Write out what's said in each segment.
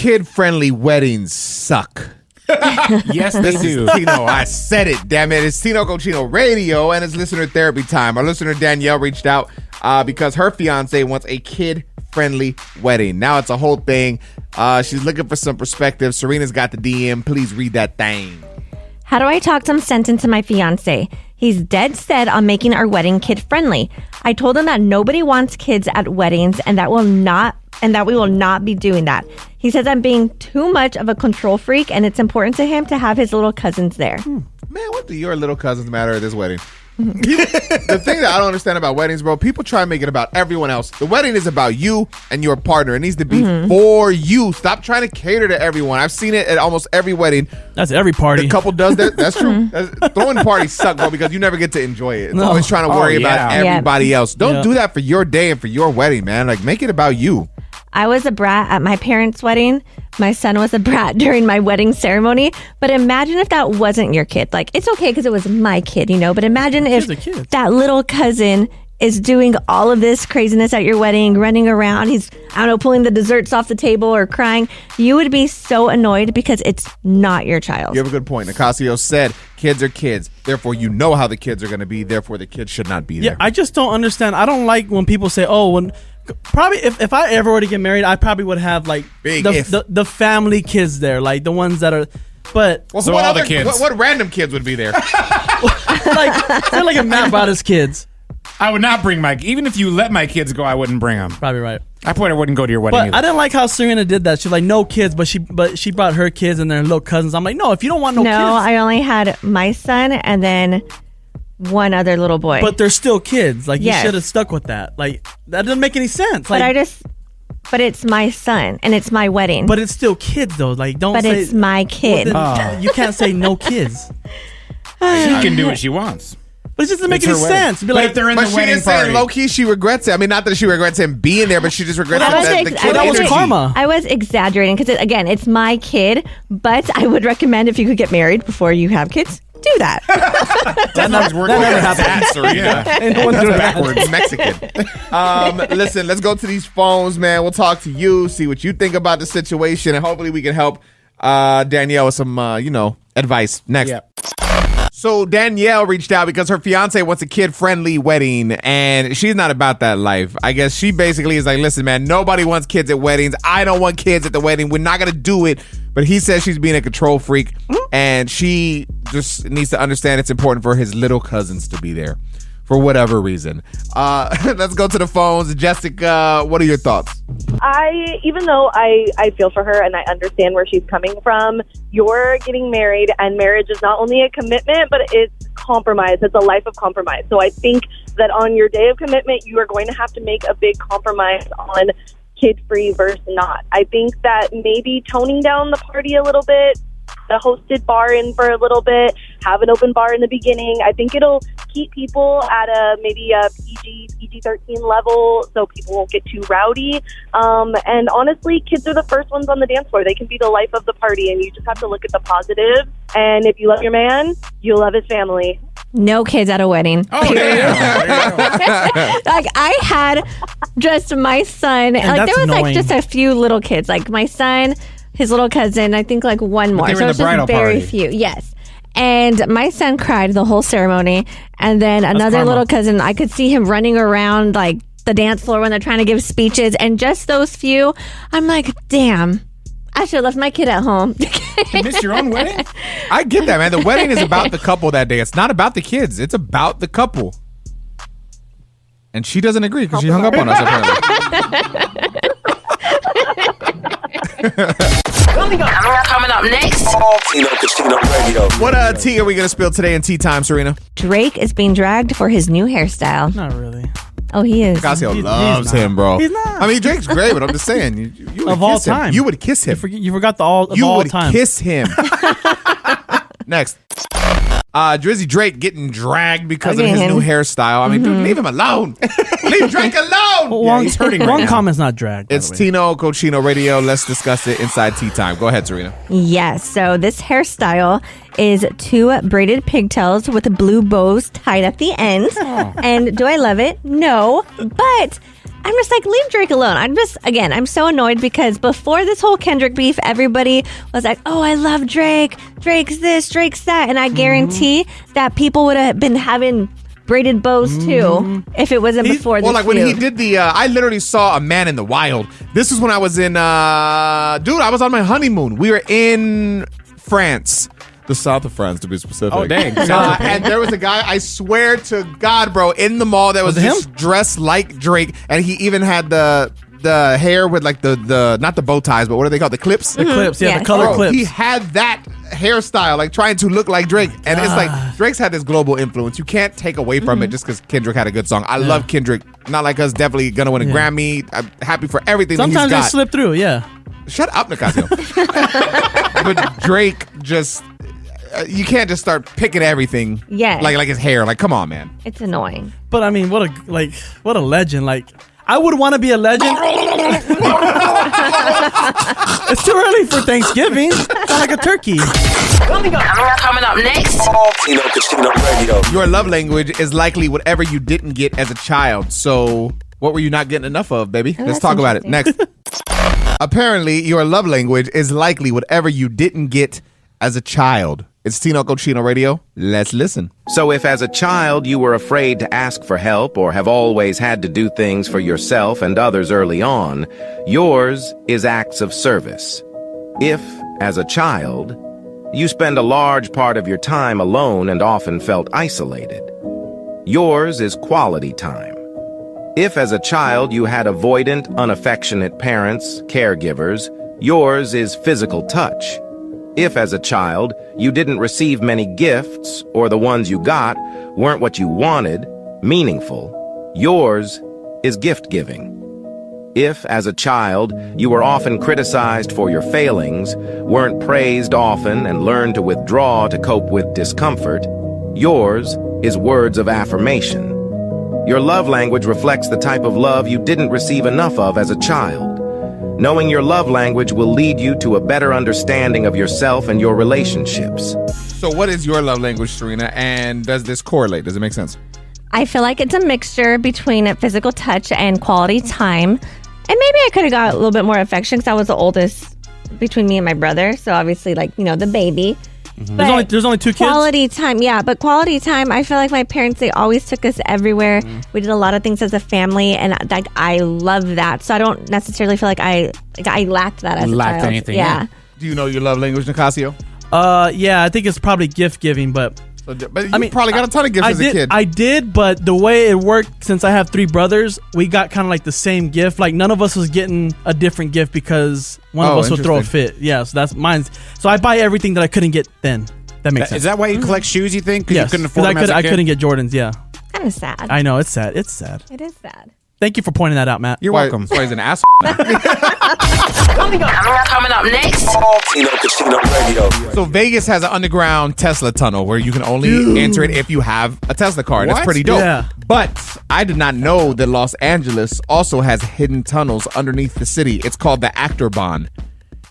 kid-friendly weddings suck. Yes, they do. Tino, I said it, damn it. It's Tino Cochino Radio, and it's listener therapy time. Our listener Danielle reached out because her fiance wants a kid-friendly wedding. Now it's a whole thing. She's looking for some perspective. Serena's got the DM. Please read that thing. How do I talk some sense into my fiance? He's dead set on making our wedding kid-friendly. I told him that nobody wants kids at weddings and that we will not be doing that. He says I'm being too much of a control freak and it's important to him to have his little cousins there. Man, what do your little cousins matter at this wedding? The thing that I don't understand about weddings, bro, people try to make it about everyone else. The wedding is about you and your partner. It needs to be for you. Stop trying to cater to everyone. I've seen it at almost every wedding. That's every party. The couple does that. That's true. Throwing parties suck, bro, because you never get to enjoy it. It's always trying to worry about everybody else. Don't do that for your day and for your wedding, man. Like, make it about you. I was a brat at my parents' wedding. My son was a brat during my wedding ceremony. But imagine if that wasn't your kid. Like, it's okay because it was my kid, you know. But imagine if that little cousin is doing all of this craziness at your wedding, running around. He's, I don't know, pulling the desserts off the table or crying. You would be so annoyed because it's not your child. You have a good point. Nicasio said kids are kids. Therefore, you know how the kids are going to be. Therefore, the kids should not be there. Yeah, I just don't understand. I don't like when people say, oh, when... Probably if I ever were to get married, I probably would have like the family kids there, like the ones that are. But well, so what other kids? What random kids would be there? like if Matt brought his kids, I would not bring even if you let my kids go, I wouldn't bring them. Probably right. I probably wouldn't go to your wedding. But either. I didn't like how Serina did that. She's like, no kids, but she brought her kids and their little cousins. I'm like, no, if you don't want no kids. No, I only had my son and then one other little boy. But they're still kids. Like, you should have stuck with that. Like, that doesn't make any sense. Like, but it's my son and it's my wedding. But it's still kids though. Like, don't but say. But it's my kid. You can't say no kids. She can do what she wants. But it just doesn't make any sense. But like, if they're in the wedding party. Low key, she regrets it. I mean, not that she regrets him being there, but she just regrets that the kid. That was karma. I was exaggerating because, again, it's my kid. But I would recommend if you could get married before you have kids, do that. That never happened. Serena. That's backwards. Mexican. Listen, let's go to these phones, man. We'll talk to you, see what you think about the situation, and hopefully we can help Danielle with some, advice. Next. Yep. So Danielle reached out because her fiance wants a kid-friendly wedding, and she's not about that life. I guess she basically is like, listen, man, nobody wants kids at weddings. I don't want kids at the wedding. We're not going to do it. But he says she's being a control freak, and she just needs to understand it's important for his little cousins to be there for whatever reason. Let's go to the phones. Jessica, what are your thoughts? Even though I feel for her and I understand where she's coming from, you're getting married, and marriage is not only a commitment, but it's compromise. It's a life of compromise. So I think that on your day of commitment, you are going to have to make a big compromise on kid-free versus not. I think that maybe toning down the party a little bit, a hosted bar in for a little bit, have an open bar in the beginning. I think it'll keep people at maybe a PG-13 level, so people won't get too rowdy. And honestly, kids are the first ones on the dance floor. They can be the life of the party, and you just have to look at the positive. And if you love your man, you'll love his family. No kids at a wedding. Oh, yeah. Like, I had just my son. And like, there was annoying. like just a few little kids. Like my son, his little cousin, I think like one more. They were so in it's the bridal just very party. few. Yes. And my son cried the whole ceremony. And then another little cousin, I could see him running around like the dance floor when they're trying to give speeches. And just those few, I'm like, damn, I should have left my kid at home. You missed your own wedding? I get that, man. The wedding is about the couple that day. It's not about the kids. It's about the couple. And she doesn't agree because she hung up on us, apparently. Coming up next. Tino Cochino Radio. What tea are we going to spill today in tea time, Serena? Drake is being dragged for his new hairstyle. Not really. Oh, he is. Nicasio He's loves not. him, bro. He's not. I mean, Drake's great, but I'm just saying. You would Of all kiss him. time. You would kiss him. You forgot the all of You all would time. kiss him. Next. Drizzy Drake getting dragged because of his new hairstyle. I mean, dude, leave him alone. Leave Drake alone. He's hurting right One now. comment's not dragged. by It's the way. Tino Cochino Radio. Let's discuss it inside tea time. Go ahead, Serena. Yes. So this hairstyle is 2 braided pigtails with blue bows tied at the ends. And do I love it? No. But I'm just like, leave Drake alone. I'm so annoyed because before this whole Kendrick beef, everybody was like, oh, I love Drake. Drake's this, Drake's that. And I guarantee that people would have been having braided bows too if it wasn't before this like feud. when he did the I literally saw a man in the wild. This is when I was in I was on my honeymoon. We were in France, the south of France to be specific. Oh, dang. And there was a guy, I swear to God, bro, in the mall that was just dressed like Drake, and he even had the hair with like the not the bow ties, but what are they called? The clips? The clips, yeah, the color clips. He had that hairstyle, like trying to look like Drake. And it's like, Drake's had this global influence. You can't take away from it just because Kendrick had a good song. I love Kendrick. Not like us, definitely gonna win a Grammy. I'm happy for everything that he's got. Sometimes they slip through, yeah. Shut up, Nicasio. But Drake just, you can't just start picking everything. Yeah. Like his hair. Like, come on, man. It's annoying. But I mean, what a legend. Like, I would want to be a legend. It's too early for Thanksgiving. Sound like a turkey. Coming up next. Tino Casino Radio. Your love language is likely whatever you didn't get as a child. So, what were you not getting enough of, baby? Let's talk about it. Next. Apparently, your love language is likely whatever you didn't get as a child. It's Tino Cochino Radio. Let's listen. So if as a child you were afraid to ask for help or have always had to do things for yourself and others early on, yours is acts of service. If, as a child, you spend a large part of your time alone and often felt isolated, yours is quality time. If as a child you had avoidant, unaffectionate parents, caregivers, yours is physical touch. If as a child you didn't receive many gifts or the ones you got weren't what you wanted, meaningful, yours is gift giving. If as a child you were often criticized for your failings, weren't praised often and learned to withdraw to cope with discomfort, yours is words of affirmation. Your love language reflects the type of love you didn't receive enough of as a child. Knowing your love language will lead you to a better understanding of yourself and your relationships. So what is your love language, Serina? And does this correlate? Does it make sense? I feel like it's a mixture between a physical touch and quality time. And maybe I could have got a little bit more affection because I was the oldest between me and my brother. So obviously, like, the baby. Mm-hmm. There's only 2 kids? Quality time, yeah. But quality time, I feel like my parents, they always took us everywhere. We did a lot of things as a family, and like I love that. So I don't necessarily feel like I lacked that as a child. Anything, yeah. Do you know your love language, Nicasio? Yeah, I think it's probably gift giving, but you probably got a ton of gifts as a kid. I did, but the way it worked, since I have 3 brothers, we got kind of like the same gift. Like, none of us was getting a different gift because one of us would throw a fit. Yeah, so that's mine. So I buy everything that I couldn't get then. That makes sense. Is that why you collect shoes, you think? Because yes, you couldn't afford them as a I kid? couldn't get Jordans, yeah. Kind of sad. I know, it's sad. It's sad. It is sad. Thank you for pointing that out, Matt. You're welcome. That's why he's an asshole. Coming up next. Tino Casino Radio. So Vegas has an underground Tesla tunnel where you can only enter it if you have a Tesla card. That's What? pretty dope. Yeah. But I did not know that Los Angeles also has hidden tunnels underneath the city. It's called the Achterbahn.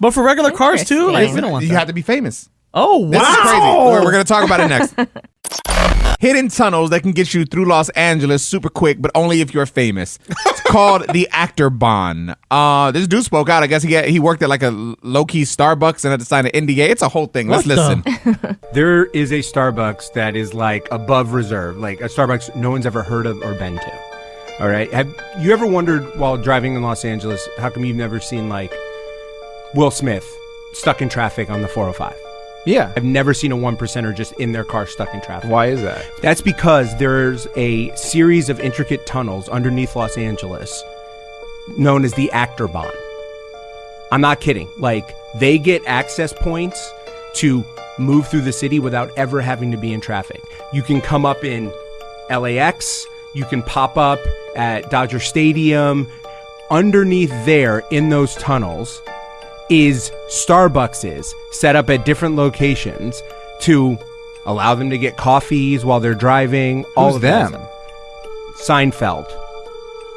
But for regular cars, too? Interesting. Like, we don't want You that. have to be famous. Oh, wow. This is crazy. We're going to talk about it next. Hidden tunnels that can get you through Los Angeles super quick, but only if you're famous. It's called the Achterbahn. This dude spoke out. I guess he worked at like a low-key Starbucks and had to sign an NDA. It's a whole thing. Let's listen. There is a Starbucks that is like above reserve, like a Starbucks no one's ever heard of or been to. All right. Have you ever wondered while driving in Los Angeles, how come you've never seen like Will Smith stuck in traffic on the 405? Yeah. I've never seen a 1%er just in their car stuck in traffic. Why is that? That's because there's a series of intricate tunnels underneath Los Angeles known as the Achterbahn. I'm not kidding. Like, they get access points to move through the city without ever having to be in traffic. You can come up in LAX. You can pop up at Dodger Stadium. Underneath there in those tunnels is Starbuckses set up at different locations to allow them to get coffees while they're driving. All Who's of them? Seinfeld.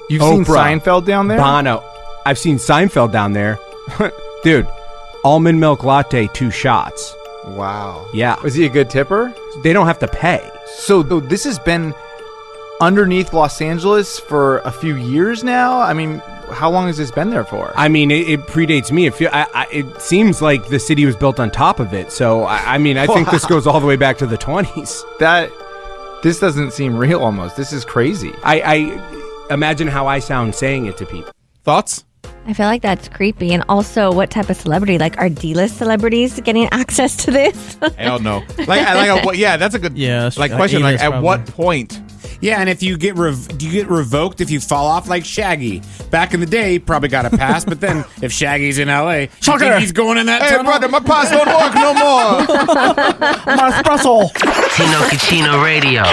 You've Oprah, seen Seinfeld down there? Bono. I've seen Seinfeld down there. Dude, almond milk latte, 2 shots. Wow. Yeah. Was he a good tipper? They don't have to pay. So this has been underneath Los Angeles for a few years now. I mean, how long has this been there for? I mean, it predates me. It seems like the city was built on top of it. So, I think this goes all the way back to the 20s. This doesn't seem real almost. This is crazy. I imagine how I sound saying it to people. Thoughts? I feel like that's creepy. And also, what type of celebrity? Like, are D-list celebrities getting access to this? Hell no. That's a good question. Like, at what point? Yeah, and if you get do you get revoked if you fall off like Shaggy? Back in the day, he probably got a pass, but then if Shaggy's in L.A., you think he's going in that tunnel? Brother, my pass don't work no more. My espresso. Nicasio Radio.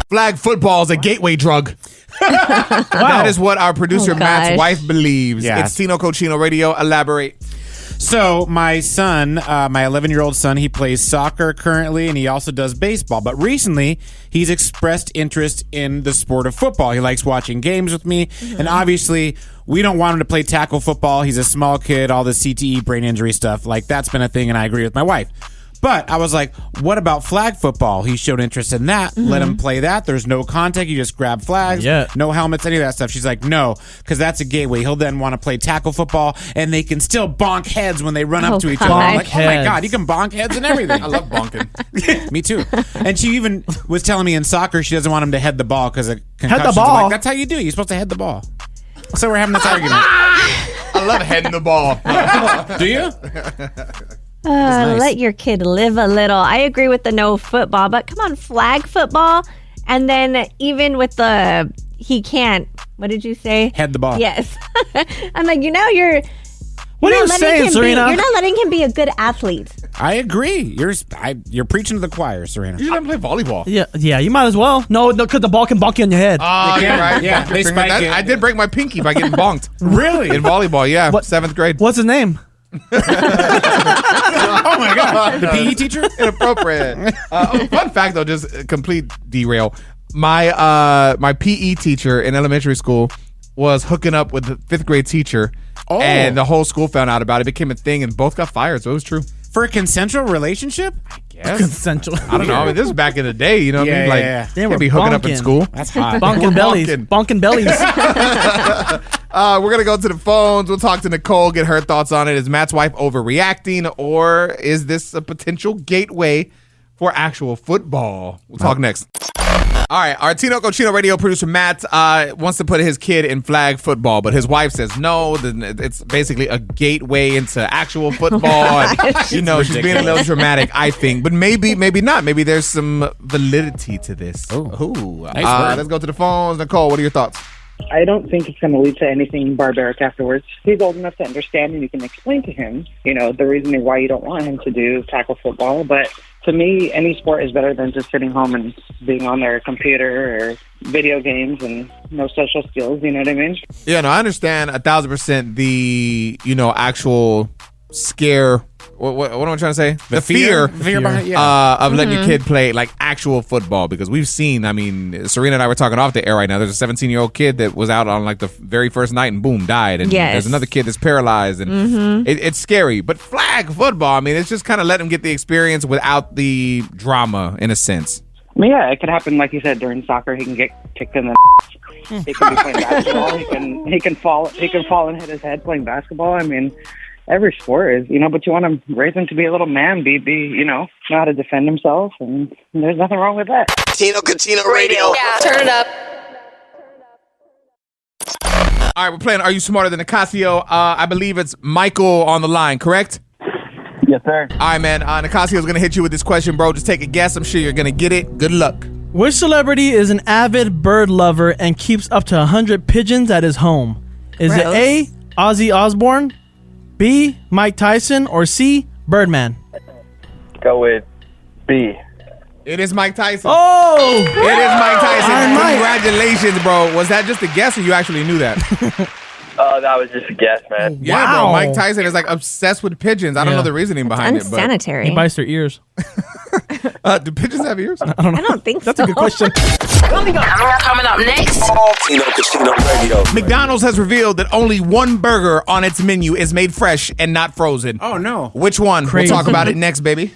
Flag football is a gateway drug. That is what our producer Matt's wife believes. Yeah. It's Tino Cochino Radio. Elaborate. So my son, my 11-year-old son, he plays soccer currently, and he also does baseball. But recently, he's expressed interest in the sport of football. He likes watching games with me, and obviously, we don't want him to play tackle football. He's a small kid, all the CTE, brain injury stuff. Like, that's been a thing, and I agree with my wife. But I was like, what about flag football? He showed interest in that. Let him play that. There's no contact. You just grab flags. Yeah. No helmets, any of that stuff. She's like, no, because that's a gateway. He'll then want to play tackle football, and they can still bonk heads when they run up to each other. I'm like, oh my God, you can bonk heads and everything. I love bonking. Me too. And she even was telling me in soccer she doesn't want him to head the ball because of concussions. Head the ball? I'm like, that's how you do it. You're supposed to head the ball. So we're having this argument. I love heading the ball. Do you? Nice. Let your kid live a little. I agree with the no football, but come on, flag football. And then even with he can't, what did you say? Head the ball. Yes. I'm like, you're What are you saying, Serina? You're not letting him be a good athlete. I agree. You're preaching to the choir, Serina. You should play volleyball. Yeah, you might as well. No, because the ball can bonk you on your head. Oh, you're right. Yeah, they spike it. I did break my pinky by getting bonked. Really? In volleyball, yeah. 7th grade. What's his name? Oh my God. The PE teacher? Inappropriate. Fun fact though, just complete derail. My PE teacher in elementary school was hooking up with the 5th grade teacher, and the whole school found out about it. It became a thing, and both got fired. So it was true. For a consensual relationship? Yes. Consensual. I don't know. I mean, this is back in the day. You know what I mean? Like, They can't were be hooking up bonking. in school. That's hot. Bonking bellies. Bonking bellies. We're going to go to the phones. We'll talk to Nicole, get her thoughts on it. Is Matt's wife overreacting, or is this a potential gateway for actual football? We'll talk next. All right, our Tino Cochino Radio producer Matt wants to put his kid in flag football, but his wife says no. Then it's basically a gateway into actual football. And, she's being a little dramatic, I think, but maybe not. Maybe there's some validity to this. Ooh, nice let's go to the phones. Nicole, what are your thoughts? I don't think it's going to lead to anything barbaric afterwards. He's old enough to understand, and you can explain to him, the reasoning why you don't want him to do tackle football. But to me, any sport is better than just sitting home and being on their computer or video games and no social skills. You know what I mean? Yeah, no, I understand 1,000% the, actual scare. What am I trying to say? The fear behind, of letting your kid play like actual football, because we've seen, Serina and I were talking off the air right now. There's a 17-year-old kid that was out on like the very first night and boom, died. And there's another kid that's paralyzed, and it's scary. But flag football, it's just kind of let him get the experience without the drama in a sense. Yeah, it could happen, like you said, during soccer. He can get kicked in the he can be playing basketball. He can fall and hit his head playing basketball. Every sport is, but you want to raise him to be a little man, be know how to defend himself, and there's nothing wrong with that. Tino Cochino Radio. Yeah, turn it up. All right, we're playing Are You Smarter Than Nicasio? I believe it's Michael on the line, correct? Yes, sir. All right, man. Nicasio's going to hit you with this question, bro. Just take a guess. I'm sure you're going to get it. Good luck. Which celebrity is an avid bird lover and keeps up to 100 pigeons at his home? Is it A, Ozzy Osbourne, B, Mike Tyson, or C, Birdman? Go with B. It is Mike Tyson. Oh! It is Mike Tyson. Iron Mike. Congratulations, bro. Was that just a guess, or you actually knew that? That was just a guess, man. Yeah, bro. Mike Tyson is like obsessed with pigeons. I don't know the reasoning behind it. Unsanitary. He bites their ears. Do pigeons have ears? I don't know. I don't think That's a good question. Coming up next. Tino Cochino Radio. McDonald's has revealed that only one burger on its menu is made fresh and not frozen. Oh, no. Which one? Crazy. We'll talk about it next, baby.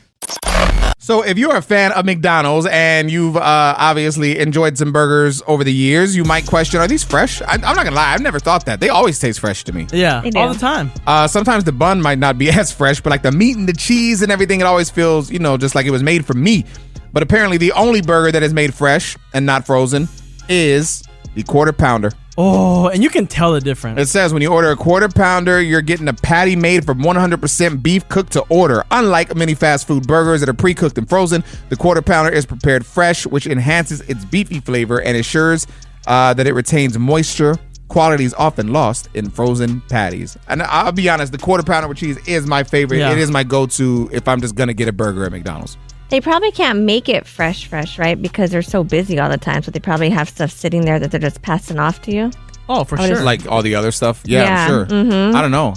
So if you're a fan of McDonald's and you've obviously enjoyed some burgers over the years, you might question, are these fresh? I'm not going to lie. I've never thought that. They always taste fresh to me. Yeah, all the time. Sometimes the bun might not be as fresh, but like the meat and the cheese and everything, it always feels, just like it was made for me. But apparently the only burger that is made fresh and not frozen is the Quarter Pounder. Oh, and you can tell the difference. It says when you order a Quarter Pounder, you're getting a patty made from 100% beef cooked to order. Unlike many fast food burgers that are pre-cooked and frozen, the Quarter Pounder is prepared fresh, which enhances its beefy flavor and ensures that it retains moisture. Quality is often lost in frozen patties. And I'll be honest, the Quarter Pounder with cheese is my favorite. Yeah. It is my go-to if I'm just going to get a burger at McDonald's. They probably can't make it fresh, right? Because they're so busy all the time. So they probably have stuff sitting there that they're just passing off to you. Oh, for sure. Like all the other stuff. Yeah, I'm sure. Mm-hmm. I don't know.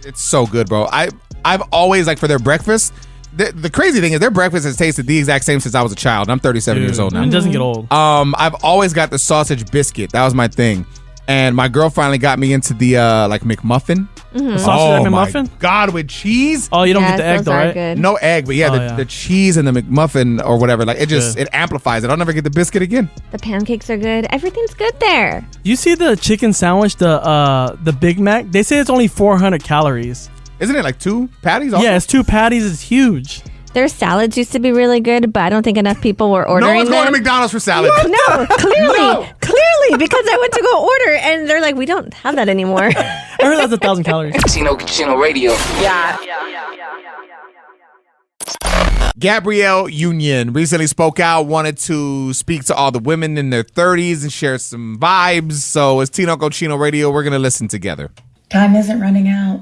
It's so good, bro. I've always, like, for their breakfast, the crazy thing is their breakfast has tasted the exact same since I was a child. I'm 37 years old now. It doesn't get old. I've always got the sausage biscuit. That was my thing. And my girl finally got me into the McMuffin. Mm-hmm. The sausage McMuffin? My God, with cheese. Oh, you don't get the egg though, right? Good. No egg, but the cheese and the McMuffin or whatever, like it amplifies it. I'll never get the biscuit again. The pancakes are good. Everything's good there. You see the chicken sandwich, the Big Mac? They say it's only 400 calories. Isn't it like 2 patties? Also? Yeah, it's 2 patties. It's huge. Their salads used to be really good, but I don't think enough people were ordering them. No one's going to McDonald's for salad. No, clearly, because I went to go order, and they're like, we don't have that anymore. I heard that's 1,000 calories. Tino Radio. Yeah. Gabrielle Union recently spoke out, wanted to speak to all the women in their 30s and share some vibes. So it's Tino Cochino Radio. We're going to listen together. Time isn't running out.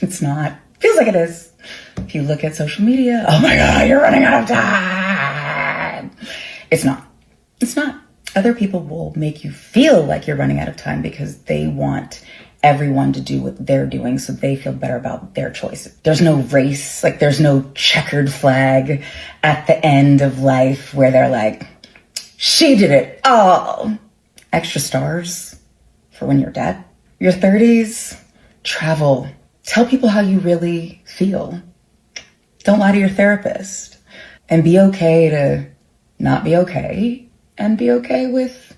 It's not. Feels like it is. If you look at social media, oh my God, you're running out of time. It's not. It's not. Other people will make you feel like you're running out of time because they want everyone to do what they're doing so they feel better about their choices. There's no race, like there's no checkered flag at the end of life where they're like, she did it all. Extra stars for when you're dead. Your 30s, travel. Tell people how you really feel. Don't lie to your therapist. And be okay to not be okay. And be okay with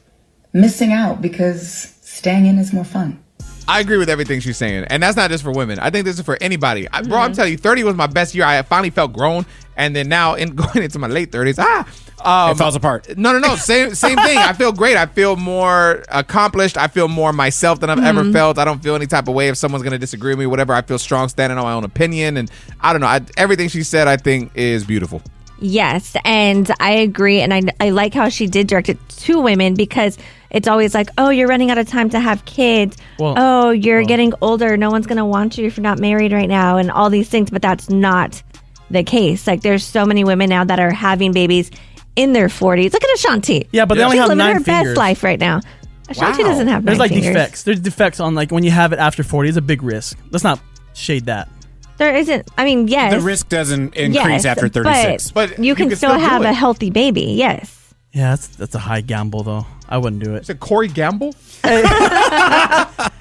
missing out because staying in is more fun. I agree with everything she's saying. And that's not just for women. I think this is for anybody. Bro, I'm telling you, 30 was my best year. I finally felt grown. And then now, going into my late 30s, it falls apart. No. Same thing. I feel great. I feel more accomplished. I feel more myself than I've ever felt. I don't feel any type of way if someone's going to disagree with me, whatever. I feel strong standing on my own opinion. And I don't know. Everything she said, I think, is beautiful. Yes, and I agree. And I like how she did direct it to women because it's always like, oh, you're running out of time to have kids. You're getting older. No one's going to want you if you're not married right now and all these things. But that's not the case. Like, there's so many women now that are having babies in their 40s. Look at Ashanti. Yeah, but they only have 9 fingers. She's living her best life right now. Ashanti doesn't have 9 fingers. There's defects. There's defects on, like, when you have it after 40. It's a big risk. Let's not shade that. There isn't. I mean, yes. The risk doesn't increase after 36. But you can still have a healthy baby. Yes. Yeah, that's a high gamble, though. I wouldn't do it. Is it Corey Gamble?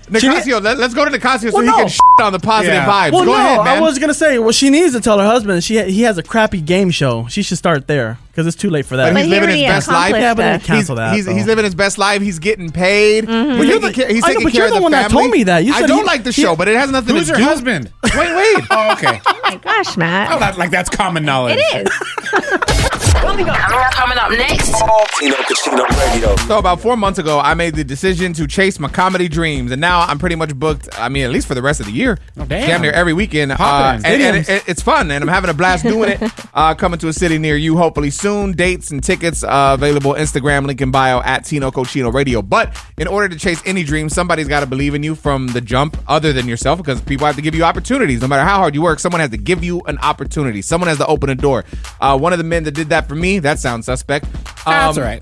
Nicasio, let's go to Nicasio so he can shit on the positive vibes. Well, go ahead, man. I was going to say, she needs to tell her husband he has a crappy game show. She should start there because it's too late for that. But he's living his best life. Yeah, but cancel that. He's living his best life. He's getting paid. Mm-hmm. He's taking care of the one family. That told me that. I don't like the show, but it has nothing to do. Who's her husband? Wait. Oh, okay. Oh my gosh, Matt. That's common knowledge. It is. Coming up next. Tino Cochino Radio. So about 4 months ago, I made the decision to chase my comedy dreams, and now I'm pretty much booked. I mean, at least for the rest of the year. Oh, damn. Damn near every weekend. And it's fun, and I'm having a blast doing it. Coming to a city near you, hopefully soon. Dates and tickets available. Instagram link in bio at Tino Cochino Radio. But in order to chase any dream, somebody's got to believe in you from the jump, other than yourself, because people have to give you opportunities. No matter how hard you work, someone has to give you an opportunity. Someone has to open a door. One of the men that did that for me, that sounds suspect. That's all right.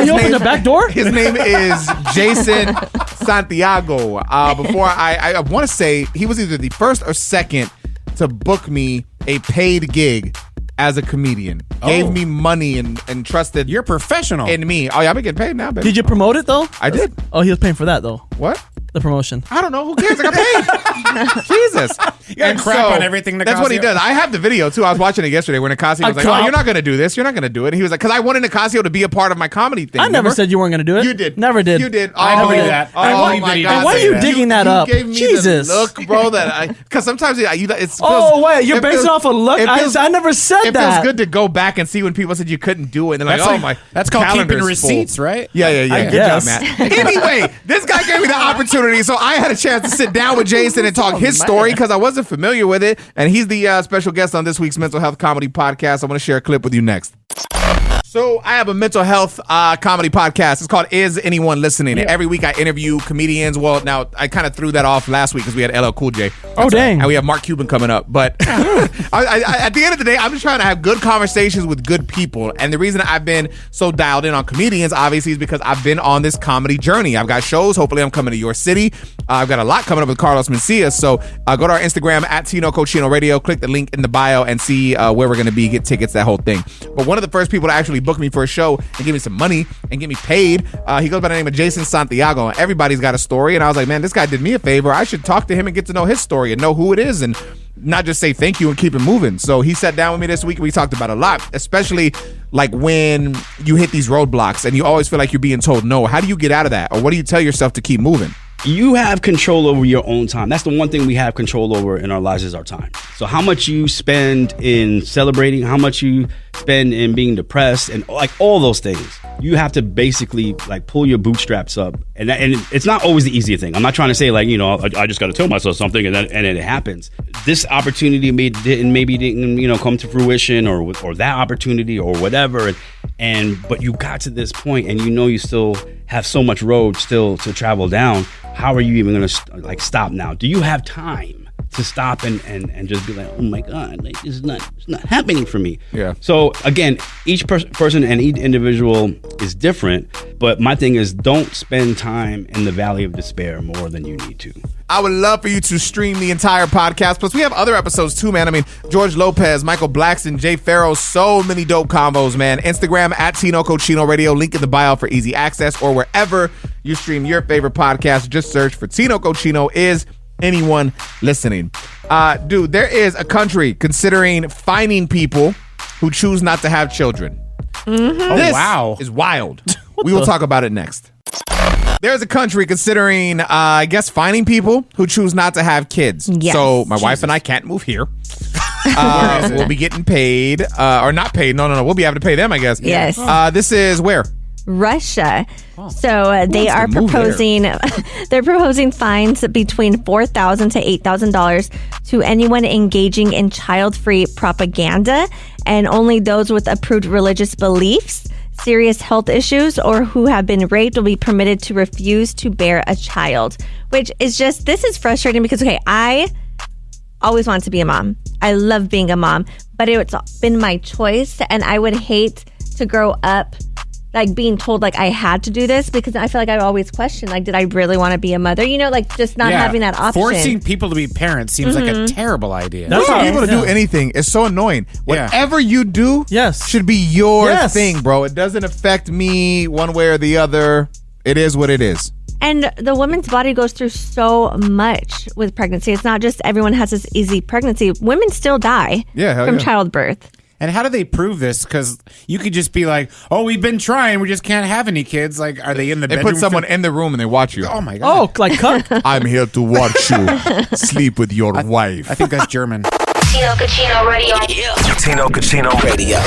You opened the back door? His name is Jason Santiago. Before I want to say he was either the first or second to book me a paid gig as a comedian. Gave me money and trusted. You're professional. In me. Oh, yeah, I've been getting paid now, baby. Did you promote it, though? I did. Oh, he was paying for that, though. What? the promotion? I don't know. Who cares? I got paid. Jesus. You got crap on everything, Nicasio. That's what he does. I have the video, too. I was watching it yesterday where Nicasio was like, oh, you're not going to do this. You're not going to do it. And he was like, because I wanted Nicasio to be a part of my comedy thing. I never said you weren't going to do it. You did. Never did. You did. I believe that. Oh, my God. Why are you digging that up? You gave me Jesus. the look, bro, because sometimes it's... wait, you're basing off a look? I never said that. It feels good to go back and see when people said you couldn't do it. And they're like, my that's called keeping receipts, right? Yeah. I Good guess. job, Matt. Anyway, this guy gave me the opportunity, so I had a chance to sit down with Jason and talk his story because I wasn't familiar with it. And he's the special guest on this week's Mental Health Comedy Podcast. I'm going to share a clip with you next. So I have a mental health comedy podcast. It's called Is Anyone Listening? And every week I interview comedians. Well, now I kind of threw that off last week because we had LL Cool J. Oh, dang. And we have Mark Cuban coming up. But at the end of the day, I'm just trying to have good conversations with good people. And the reason I've been so dialed in on comedians, obviously, is because I've been on this comedy journey. I've got shows. Hopefully I'm coming to your city. I've got a lot coming up with Carlos Mencia. So go to our Instagram at Tino Cochino Radio. Click the link in the bio and see where we're going to be. Get tickets, that whole thing. But one of the first people to actually book me for a show and give me some money and get me paid, he goes by the name of Jason Santiago. Everybody's got a story, and I was like, man, this guy did me a favor. I should talk to him and get to know his story and know who it is and not just say thank you and keep it moving. So he sat down with me this week and we talked about a lot, especially like when you hit these roadblocks and you always feel like you're being told no. How do you get out of that? Or what do you tell yourself to keep moving? You have control over your own time. That's the one thing we have control over in our lives is our time. So how much you spend in celebrating, how much you spend in being depressed, and like all those things, you have to basically like pull your bootstraps up. And it's not always the easiest thing. I'm not trying to say like, I just got to tell myself something and then it happens. This opportunity didn't come to fruition or that opportunity or whatever. But you got to this point and you still have so much road still to travel down. How are you even going to stop now? Do you have time to stop and just be like, oh my God, like it's not happening for me? Yeah. So again, each person and each individual is different. But my thing is, don't spend time in the valley of despair more than you need to. I would love for you to stream the entire podcast. Plus, we have other episodes too, man. I mean, George Lopez, Michael Blackson, Jay Farrow, so many dope combos, man. Instagram at Tino Cochino Radio. Link in the bio for easy access, or wherever you stream your favorite podcast. Just search for Tino Cochino. Is anyone listening? Dude, there is a country considering fining people who choose not to have children. Mm-hmm. This is wild. We will talk about it next. There's a country considering, fining people who choose not to have kids. Yes. So my wife and I can't move here. We'll be getting paid, or not paid. No. We'll be having to pay them, I guess. Yes. This is where? Russia. So they are proposing they're proposing fines between $4,000 to $8,000 to anyone engaging in child-free propaganda, and only those with approved religious beliefs, serious health issues, or who have been raped will be permitted to refuse to bear a child. Which is this is frustrating because, I always wanted to be a mom. I love being a mom, but it's been my choice, and I would hate to grow up being told I had to do this, because I feel like I always question did I really want to be a mother? Just not having that option. Forcing people to be parents seems like a terrible idea. That's for people to do anything. It's so annoying. Whatever you do should be your thing, bro. It doesn't affect me one way or the other. It is what it is. And the woman's body goes through so much with pregnancy. It's not just everyone has this easy pregnancy. Women still die from childbirth. And how do they prove this? Because you could just be like, oh, we've been trying. We just can't have any kids. Are they in the bedroom? They put someone in the room and they watch you. Oh, my God. Oh, like Cook? I'm here to watch you sleep with your wife. I think that's German. Tino Cochino Radio. Tino Cochino Radio.